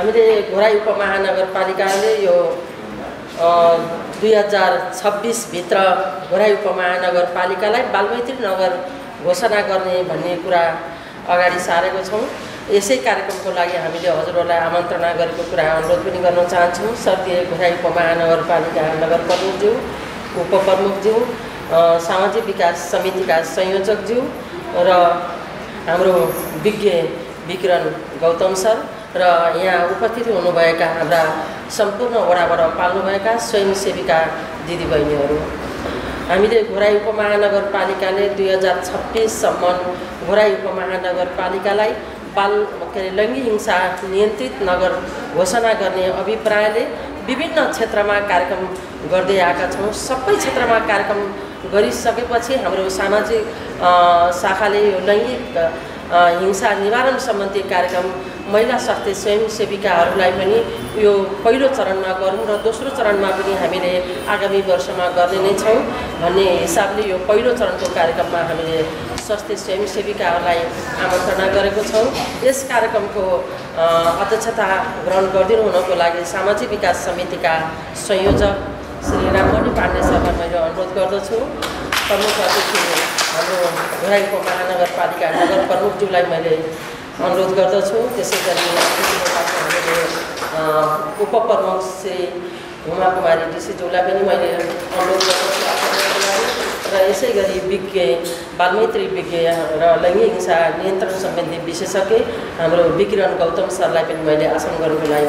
हामीले घोराई उपमहानगरपालिकाले यो 2026 भित्र घोराई उपमहानगरपालिकालाई बालमैत्री नगर घोषणा गर्ने भन्ने कुरा अगाडि सारेको छौँ। यसै कार्यक्रमको लागि हामीले हजुरहरूलाई आमन्त्रणा गरेको कुरा अनुरोध पनि गर्न चाहन्छौँ। सर्दीय घोराई उपमहानगरपालिका नगर प्रमुखज्यू, उपप्रमुखज्यू, सामाजिक विकास समितिका संयोजकज्यू र हाम्रो विज्ञ विकिरण गौतम सर र यहाँ उपस्थित हुनुभएका हाम्रा सम्पूर्ण वडाबाट पाल्नुभएका स्वयंसेविका दिदीबहिनीहरू, हामीले घोराई उपमहानगरपालिकाले 2026सम्म घोराई उपमहानगरपालिकालाई लैङ्गिक हिंसा नियन्त्रित नगर घोषणा गर्ने अभिप्रायले विभिन्न क्षेत्रमा कार्यक्रम गर्दै आएका छौँ। सबै क्षेत्रमा कार्यक्रम गरिसकेपछि हाम्रो सामाजिक शाखाले यो लैङ्गिक हिंसा निवारण सम्बन्धी कार्यक्रम महिला स्वास्थ्य स्वयंसेविकाहरूलाई पनि यो पहिलो चरणमा गरौँ र दोस्रो चरणमा पनि हामीले आगामी वर्षमा गर्ने नै छौँ भन्ने हिसाबले यो पहिलो चरणको कार्यक्रममा हामीले स्वास्थ्य स्वयंसेविकाहरूलाई आमन्त्रणा गरेको छौँ। यस कार्यक्रमको अध्यक्षता ग्रहण गरिदिनु हुनको लागि सामाजिक विकास समितिका संयोजक श्री राममणि पाण्डे सरलाई मैले अनुरोध गर्दछु। प्रमुख अतिथि हाम्रो घोराई उपमहानगरपालिका नगर प्रमुखज्यूलाई मैले अनुरोध गर्दछु। त्यसै गरी हामीले उपप्रमुख श्री हुमा कुमारी डीसीज्यूलाई पनि मैले अनुरोध गर्दछु र यसै गरी विज्ञ बालमैत्री विज्ञ र लैङ्गिक हिंसा नियन्त्रण सम्बन्धी विशेषज्ञ हाम्रो विकिरण गौतम सरलाई पनि मैले आसन गर्नको लागि